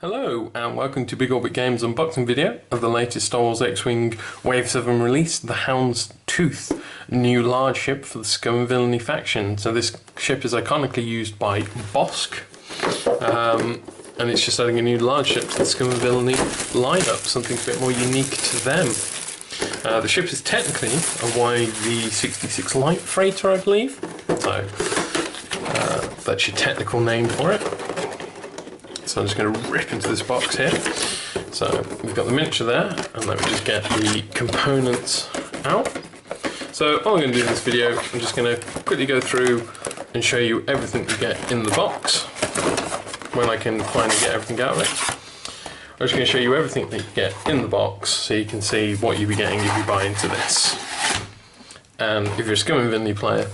Hello and welcome to Big Orbit Games unboxing video of the latest Star Wars X-Wing Wave 7 release, the Hound's Tooth, new large ship for the Scum and Villainy faction. So this ship is iconically used by Bosk, and it's just adding a new large ship to the Scum and Villainy lineup, something a bit more unique to them. The ship is technically a YV-66 light freighter, I believe, so that's your technical name for it. So I'm just going to rip into this box here. So we've got the miniature there, and let me just get the components out. So all I'm going to do in this video, I'm just going to quickly go through and show you everything you get in the box when I can finally get everything out of it. I'm just going to show you everything that you get in the box so you can see what you'll be getting if you buy into this. And if you're a Scum and Villainy player,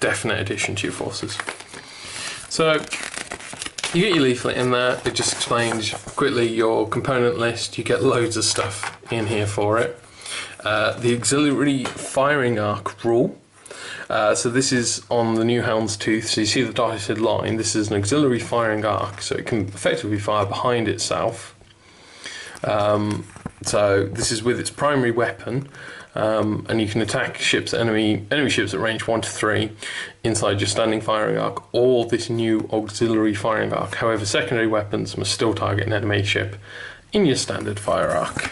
definite addition to your forces. So you get your leaflet in there. It just explains quickly your component list. You get loads of stuff in here for it. The auxiliary firing arc rule. So this is on the new Hound's Tooth. So you see the dotted line. This is an auxiliary firing arc, so it can effectively fire behind itself. So this is with its primary weapon. And you can attack enemy ships at range 1 to 3 inside your standing firing arc or this new auxiliary firing arc. However, secondary weapons must still target an enemy ship in your standard fire arc.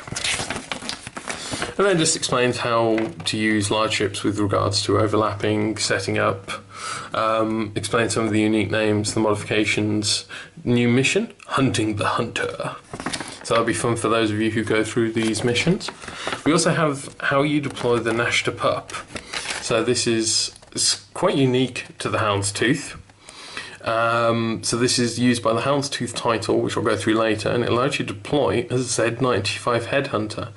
And then just explains how to use large ships with regards to overlapping, setting up, explains some of the unique names, the modifications, new mission, Hunting the Hunter. So that'll be fun for those of you who go through these missions. We also have how you deploy the Nashta Pup. So this is quite unique to the Hound's Tooth. So this is used by the Hound's Tooth title, which we'll go through later, and it allows you to deploy as a Z95 Headhunter.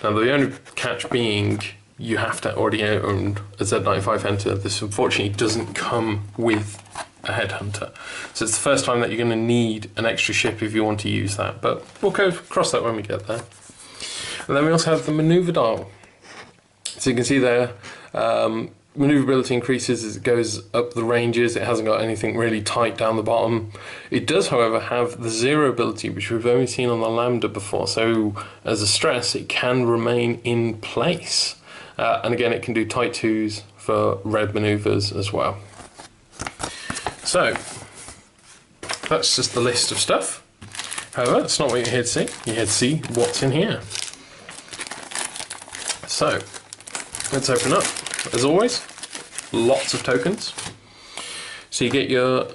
Now the only catch being you have to already own a Z95 Headhunter. This unfortunately doesn't come with a Headhunter. So it's the first time that you're going to need an extra ship if you want to use that, but we'll go cross that when we get there. And then we also have the maneuver dial. So you can see there, maneuverability increases as it goes up the ranges. It hasn't got anything really tight down the bottom. It does, however, have the zero ability, which we've only seen on the Lambda before. So as a stress, it can remain in place. And again, it can do tight twos for red maneuvers as well. So that's just the list of stuff. However, that's not what you're here to see. You're here to see what's in here. So let's open up. As always, lots of tokens. So you get your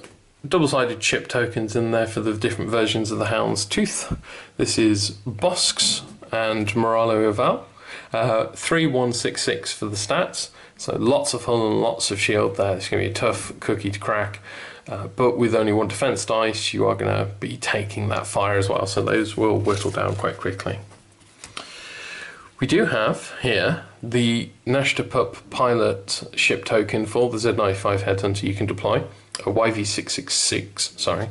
double-sided chip tokens in there for the different versions of the Hound's Tooth. This is Bosk's and Moralo Eval. 3166 for the stats. So lots of hull and lots of shield there. It's going to be a tough cookie to crack. But with only one defense dice, you are going to be taking that fire as well. So those will whittle down quite quickly. We do have here the Nashta Pup pilot ship token for the Z95 Headhunter you can deploy, a YV-666, sorry.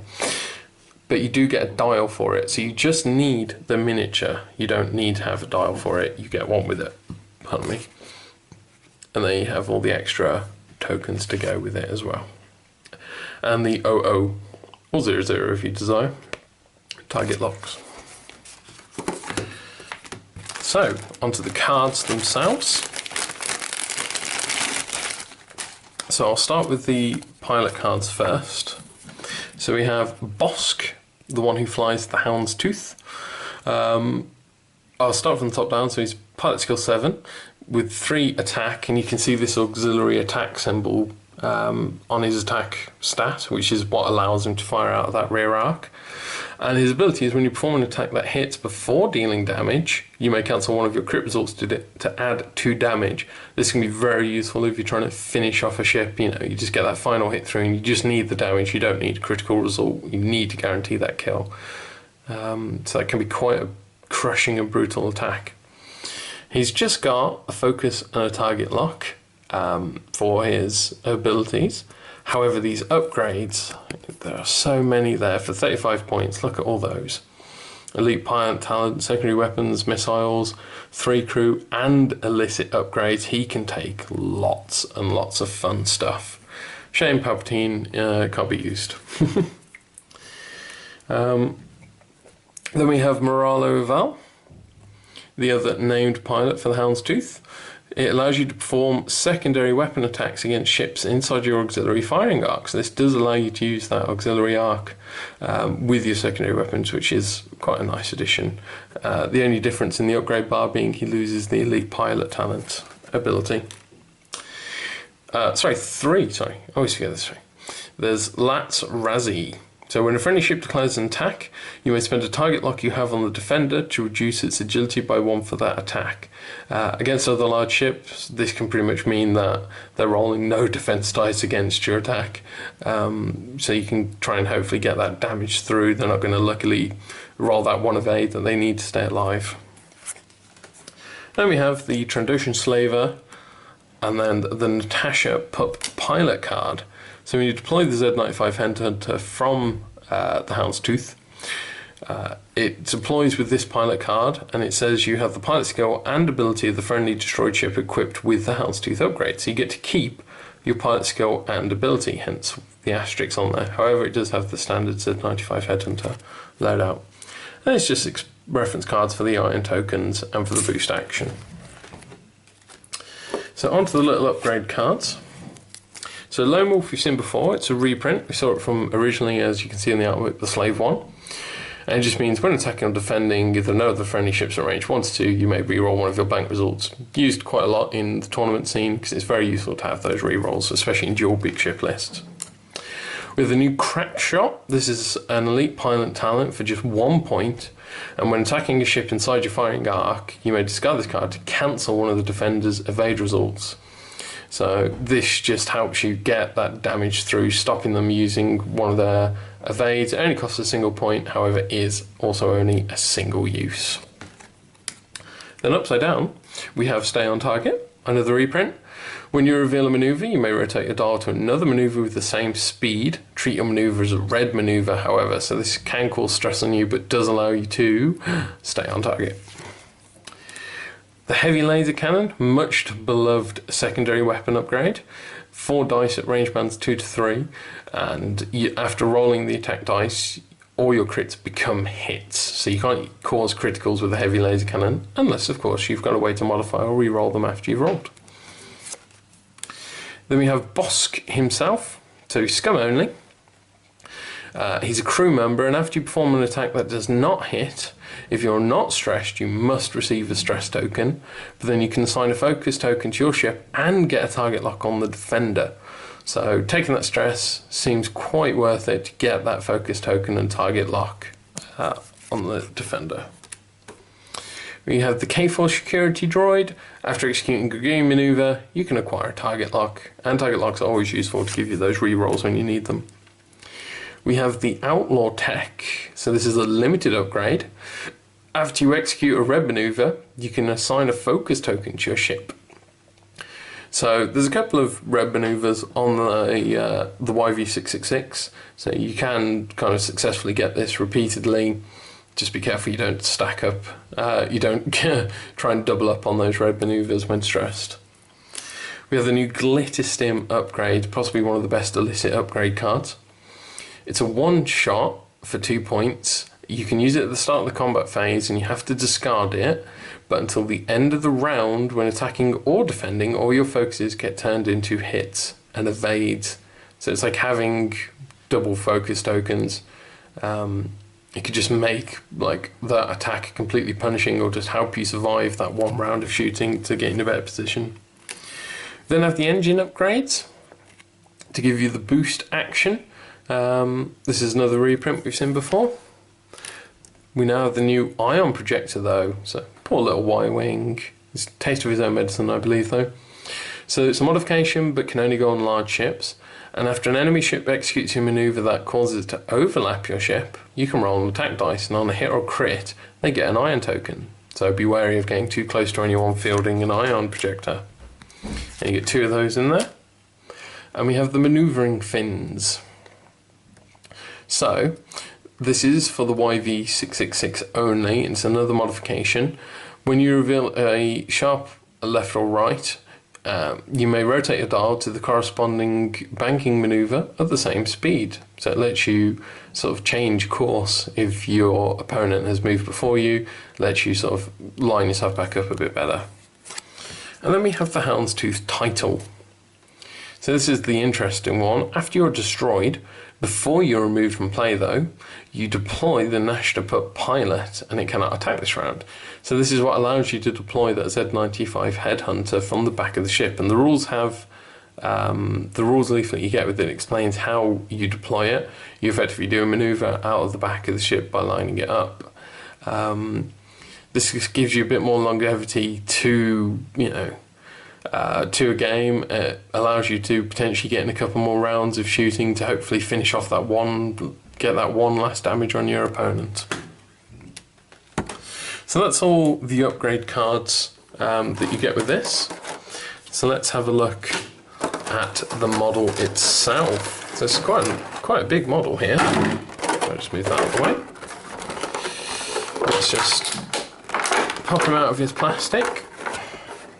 But you do get a dial for it, so you just need the miniature. You don't need to have a dial for it, you get one with it, pardon me. And then you have all the extra tokens to go with it as well. And the 00 or 00 if you desire, target locks. So, onto the cards themselves. So I'll start with the pilot cards first. So we have Bosk, the one who flies the Hound's Tooth. I'll start from the top down. So he's pilot skill 7 with 3 attack, and you can see this auxiliary attack symbol on his attack stat, which is what allows him to fire out of that rear arc. And his ability is when you perform an attack that hits before dealing damage, you may cancel one of your crit results to add 2 damage. This can be very useful if you're trying to finish off a ship. You know, you just get that final hit through and you just need the damage. You don't need a critical result. You need to guarantee that kill. So that can be quite a crushing and brutal attack. He's just got a focus and a target lock for his abilities. However, these upgrades, there are so many there for 35 points. Look at all those. Elite pilot talent, secondary weapons, missiles, 3 crew, and illicit upgrades. He can take lots and lots of fun stuff. Shame Palpatine can't be used. Then we have Moralo Val, the other named pilot for the Houndstooth. It allows you to perform secondary weapon attacks against ships inside your auxiliary firing arc. So this does allow you to use that auxiliary arc with your secondary weapons, which is quite a nice addition. The only difference in the upgrade bar being he loses the elite pilot talent ability. Three, I always forget this three. There's Lat's Razzie. So when a friendly ship declares an attack, you may spend a target lock you have on the defender to reduce its agility by 1 for that attack. Against other large ships, this can pretty much mean that they're rolling no defense dice against your attack. So you can try and hopefully get that damage through. They're not going to luckily roll that 1 evade that they need to stay alive. Then we have the Trandoshan Slaver and then the Natasha Pup pilot card. So when you deploy the Z95 Headhunter from the Houndstooth, it deploys with this pilot card, and it says you have the pilot skill and ability of the friendly destroyed ship equipped with the Houndstooth upgrade. So you get to keep your pilot skill and ability, hence the asterisk on there. However, it does have the standard Z95 Headhunter loadout. And it's just reference cards for the iron tokens and for the boost action. So onto the little upgrade cards. So Lone Wolf we've seen before, it's a reprint. We saw it from originally, as you can see in the artwork, the Slave one. And it just means when attacking or defending either no other friendly ships at range 1 to 2, you may reroll one of your bank results. Used quite a lot in the tournament scene because it's very useful to have those rerolls, especially in dual big ship lists. With the new Crack Shot, this is an elite pilot talent for just 1 point, and when attacking a ship inside your firing arc, you may discard this card to cancel one of the defender's evade results. So this just helps you get that damage through, stopping them using one of their evades. It only costs a single point, however is also only a single use. Then upside down, we have Stay on Target, another reprint. When you reveal a maneuver, you may rotate your dial to another maneuver with the same speed. Treat your maneuver as a red maneuver, however, so this can cause stress on you, but does allow you to stay on target. The Heavy Laser Cannon, much beloved secondary weapon upgrade. 4 dice at range bands 2 to 3, and after rolling the attack dice, all your crits become hits. So you can't cause criticals with a Heavy Laser Cannon, unless, of course, you've got a way to modify or re-roll them after you've rolled. Then we have Bosk himself, so scum only. He's a crew member, and after you perform an attack that does not hit, if you're not stressed, you must receive a stress token, but then you can assign a focus token to your ship and get a target lock on the defender. So taking that stress seems quite worth it to get that focus token and target lock on the defender. We have the K4 security droid. After executing a game maneuver, you can acquire a target lock, and target locks are always useful to give you those rerolls when you need them. We have the Outlaw Tech, so this is a limited upgrade. After you execute a red maneuver, you can assign a focus token to your ship. So there's a couple of red maneuvers on the YV666, so you can kind of successfully get this repeatedly. Just be careful you don't stack up, you don't try and double up on those red maneuvers when stressed. We have the new Glitter Stim upgrade, possibly one of the best illicit upgrade cards. It's a one-shot for 2 points. You can use it at the start of the combat phase and you have to discard it, but until the end of the round, when attacking or defending, all your focuses get turned into hits and evades. So it's like having double focus tokens. It could just make like that attack completely punishing, or just help you survive that one round of shooting to get in a better position. Then have the engine upgrades to give you the boost action. This is another reprint we've seen before. We now have the new ion projector though, so poor little Y-Wing. It's a taste of his own medicine, I believe, though. So it's a modification but can only go on large ships, and after an enemy ship executes a maneuver that causes it to overlap your ship, you can roll an attack dice, and on a hit or crit they get an ion token. So be wary of getting too close to anyone fielding an ion projector. And you get 2 of those in there. And we have the maneuvering fins. So this is for the YV666 only. It's another modification. When you reveal a sharp left or right, you may rotate your dial to the corresponding banking maneuver at the same speed. So it lets you sort of change course if your opponent has moved before you, lets you sort of line yourself back up a bit better. And then we have the Houndstooth title. So this is the interesting one. After you're destroyed, before you're removed from play though, you deploy the Nashtaput pilot and it cannot attack this round. So this is what allows you to deploy that Z95 Headhunter from the back of the ship. And the rules have, the rules leaflet you get with it explains how you deploy it. You effectively do a maneuver out of the back of the ship by lining it up. This just gives you a bit more longevity to, to a game. It allows you to potentially get in a couple more rounds of shooting to hopefully finish off that one, get that one last damage on your opponent. So that's all the upgrade cards that you get with this. So let's have a look at the model itself. So it's quite a big model here. I'll just move that out of the way. Let's just pop him out of his plastic.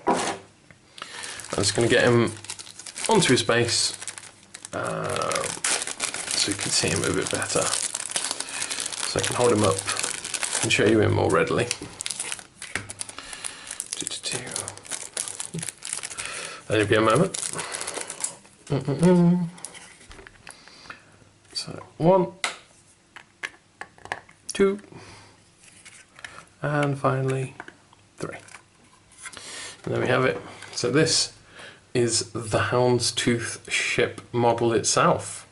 I'm just going to get him onto his base so you can see him a bit better. So I can hold him up and show you him more readily. That'll be a moment. So 1, 2, and finally 3. And there we have it. So this is the Houndstooth ship model itself.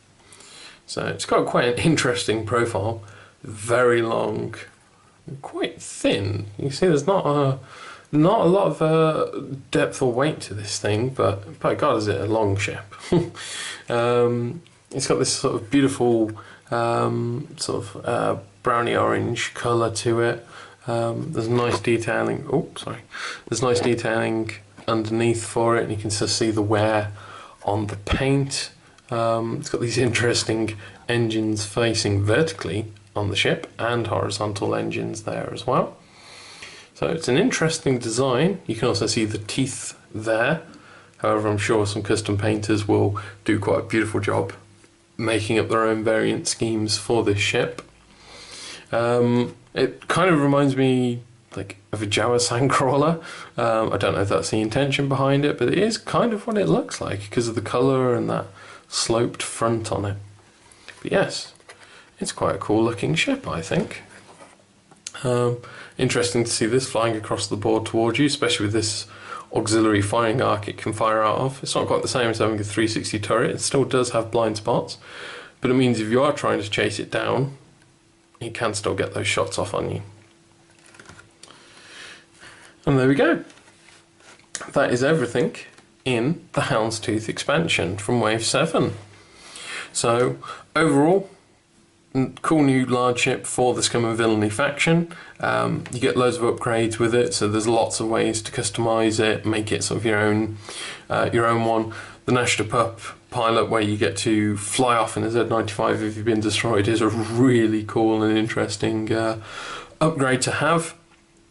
So it's got quite an interesting profile, very long, quite thin. You see there's not a lot of depth or weight to this thing, but by God is it a long ship. It's got this sort of beautiful browny orange colour to it. There's nice detailing. Oh, sorry. There's nice detailing underneath for it, and you can just see the wear on the paint. It's got these interesting engines facing vertically on the ship and horizontal engines there as well. So it's an interesting design. You can also see the teeth there. However, I'm sure some custom painters will do quite a beautiful job making up their own variant schemes for this ship. It kind of reminds me like of a Jawa sandcrawler. I don't know if that's the intention behind it, but it is kind of what it looks like because of the colour and that sloped front on it. But yes, it's quite a cool looking ship, I think. Interesting to see this flying across the board towards you, especially with this auxiliary firing arc it can fire out of. It's not quite the same as having a 360 turret. It still does have blind spots, but it means if you are trying to chase it down, you can still get those shots off on you. And there we go. That is everything in the Houndstooth expansion from Wave 7. So overall, cool new large ship for the Scum and Villainy faction. You get loads of upgrades with it, so there's lots of ways to customize it, make it sort of your own one. The Nashtaput pilot, where you get to fly off in a Z95 if you've been destroyed, is a really cool and interesting upgrade to have.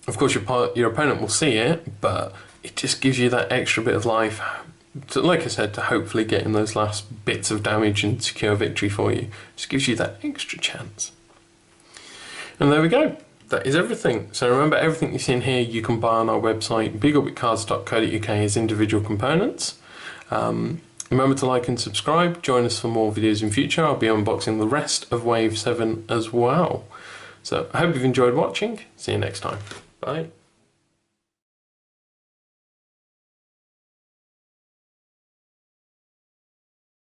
Of course, your opponent will see it, but it just gives you that extra bit of life, like I said, to hopefully get in those last bits of damage and secure victory for you. Just gives you that extra chance. And there we go. That is everything. So remember, everything you see in here you can buy on our website, bigorbitcards.co.uk, as individual components. Remember to like and subscribe. Join us for more videos in future. I'll be unboxing the rest of Wave 7 as well. So I hope you've enjoyed watching. See you next time. Bye.